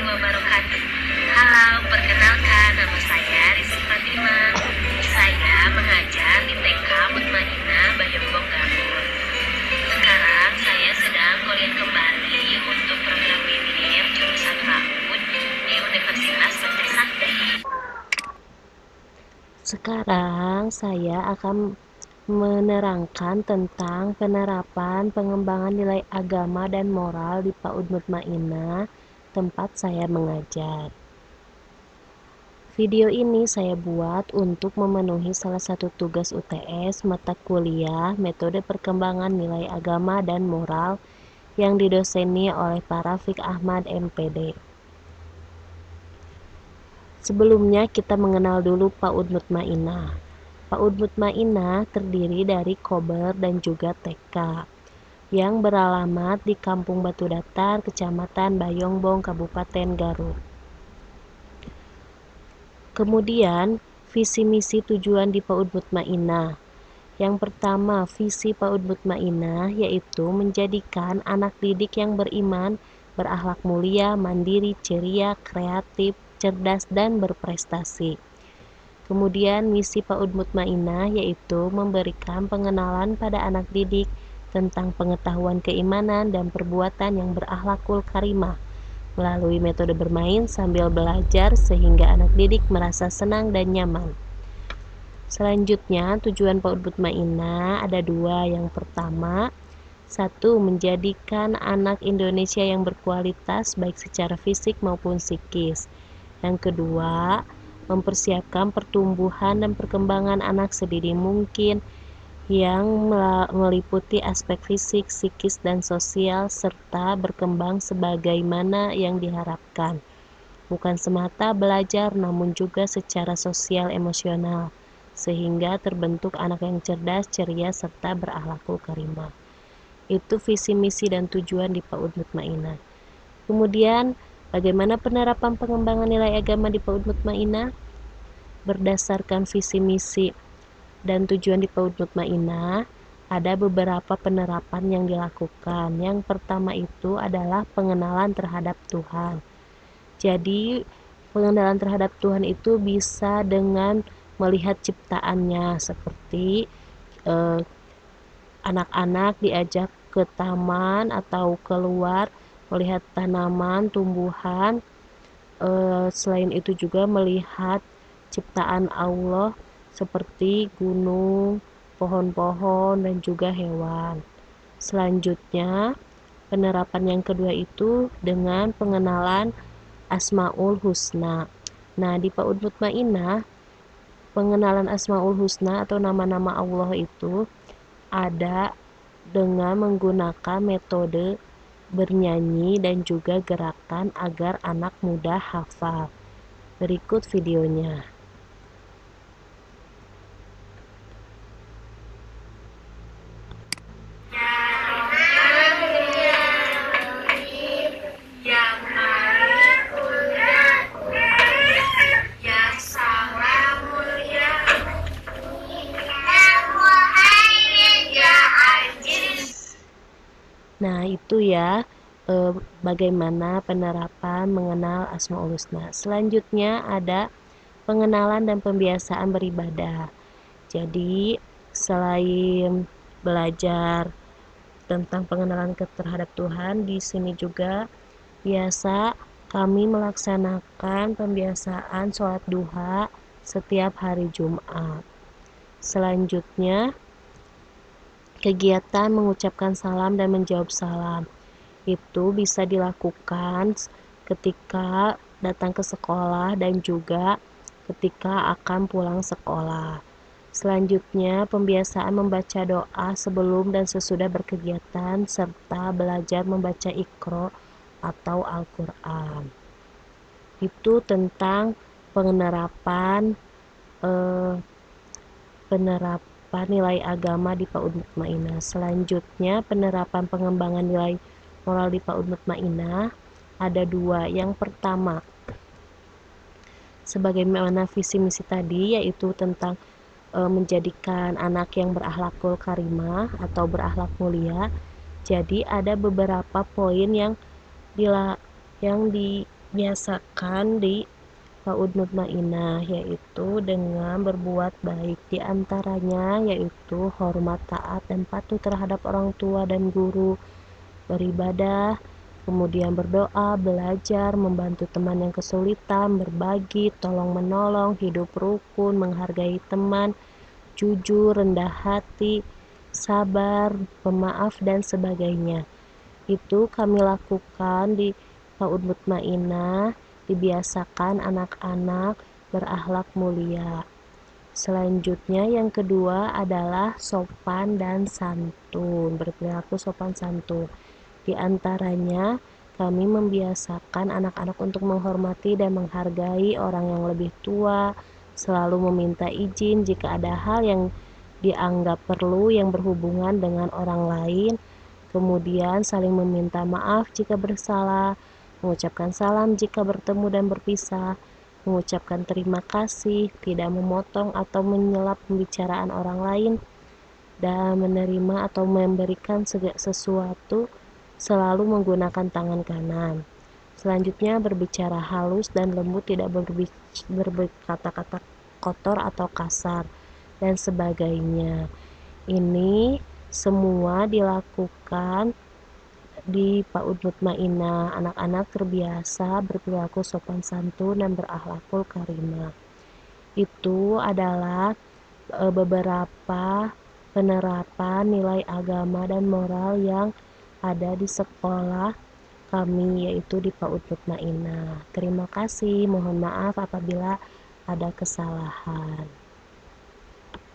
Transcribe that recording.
wabarakatuh. Halo, perkenalkan nama saya Rizky Fatima. Saya mengajar di TK Mutmainah Bayombong Garut. Sekarang saya sedang kuliah kembali untuk program BBM jurusan PAUD di Universitas Trisakti. Sekarang saya akan menerangkan tentang penerapan pengembangan nilai agama dan moral di PAUD Mutmainah, tempat saya mengajar. Video ini saya buat untuk memenuhi salah satu tugas UTS mata kuliah Metode Perkembangan Nilai Agama dan Moral yang didoseni oleh Pak Rafiq Ahmad MPD. Sebelumnya kita mengenal dulu PAUD Mutmainah. PAUD Mutmainah terdiri dari Kober dan juga TK yang beralamat di Kampung Batu Datar, Kecamatan Bayombong, Kabupaten Garut. Kemudian, visi misi tujuan di PAUD Mutmainah. Yang pertama, visi PAUD Mutmainah yaitu menjadikan anak didik yang beriman, berakhlak mulia, mandiri, ceria, kreatif, cerdas, dan berprestasi. Kemudian misi PAUD Mutmainah yaitu memberikan pengenalan pada anak didik tentang pengetahuan keimanan dan perbuatan yang berakhlakul karimah melalui metode bermain sambil belajar sehingga anak didik merasa senang dan nyaman. Selanjutnya, tujuan PAUD Mutmainah ada dua. Yang pertama, satu, menjadikan anak Indonesia yang berkualitas baik secara fisik maupun psikis. Yang kedua, mempersiapkan pertumbuhan dan perkembangan anak sedini mungkin yang meliputi aspek fisik, psikis, dan sosial serta berkembang sebagaimana yang diharapkan. Bukan semata belajar namun juga secara sosial emosional sehingga terbentuk anak yang cerdas, ceria, serta berakhlakul karimah. Itu visi misi dan tujuan di PAUD Mutmainah. Kemudian, bagaimana penerapan pengembangan nilai agama di PAUD Mutmainah? Berdasarkan visi misi dan tujuan di PAUD Mutmainah, ada beberapa penerapan yang dilakukan. Yang pertama itu adalah pengenalan terhadap Tuhan. Jadi, pengenalan terhadap Tuhan itu bisa dengan melihat ciptaannya, seperti anak-anak diajak ke taman atau keluar melihat tanaman, tumbuhan. Selain itu juga melihat ciptaan Allah seperti gunung, pohon-pohon, dan juga hewan. Selanjutnya, penerapan yang kedua itu dengan pengenalan Asmaul Husna. Nah, di PAUD Mutmainah, pengenalan Asmaul Husna atau nama-nama Allah itu ada dengan menggunakan metode bernyanyi dan juga gerakan agar anak mudah hafal. Berikut videonya. Nah, itu ya bagaimana penerapan mengenal Asmaul Husna. Selanjutnya ada pengenalan dan pembiasaan beribadah. Jadi, selain belajar tentang pengenalan terhadap Tuhan, di sini juga biasa kami melaksanakan pembiasaan sholat duha setiap hari Jumat. Selanjutnya, kegiatan mengucapkan salam dan menjawab salam itu bisa dilakukan ketika datang ke sekolah dan juga ketika akan pulang sekolah. Selanjutnya, pembiasaan membaca doa sebelum dan sesudah berkegiatan serta belajar membaca Iqra atau Al-Quran. Itu tentang penerapan nilai agama di PAUD Mutmainah. Selanjutnya, penerapan pengembangan nilai moral di PAUD Mutmainah ada dua. Yang pertama, sebagaimana visi misi tadi, yaitu tentang menjadikan anak yang berakhlakul karimah atau berakhlak mulia. Jadi ada beberapa poin yang biasakan di PAUD Mutmainah, yaitu dengan berbuat baik, di antaranya yaitu hormat, taat, dan patuh terhadap orang tua dan guru, beribadah, kemudian berdoa, belajar, membantu teman yang kesulitan, berbagi, tolong menolong, hidup rukun, menghargai teman, jujur, rendah hati, sabar, pemaaf, dan sebagainya. Itu kami lakukan di PAUD Mutmainah, dibiasakan anak-anak berakhlak mulia. Selanjutnya yang kedua adalah sopan dan santun, berperilaku sopan santun. Di antaranya kami membiasakan anak-anak untuk menghormati dan menghargai orang yang lebih tua, selalu meminta izin jika ada hal yang dianggap perlu yang berhubungan dengan orang lain, kemudian saling meminta maaf jika bersalah, mengucapkan salam jika bertemu dan berpisah, mengucapkan terima kasih, tidak memotong atau menyela pembicaraan orang lain, dan menerima atau memberikan sesuatu selalu menggunakan tangan kanan. Selanjutnya berbicara halus dan lembut, tidak berkata-kata kotor atau kasar, dan sebagainya. Ini semua dilakukan di PAUD Mutmainah. Anak-anak terbiasa berperilaku sopan santun dan berakhlakul karimah. Itu adalah beberapa penerapan nilai agama dan moral yang ada di sekolah kami, yaitu di PAUD Mutmainah. Terima kasih, mohon maaf apabila ada kesalahan.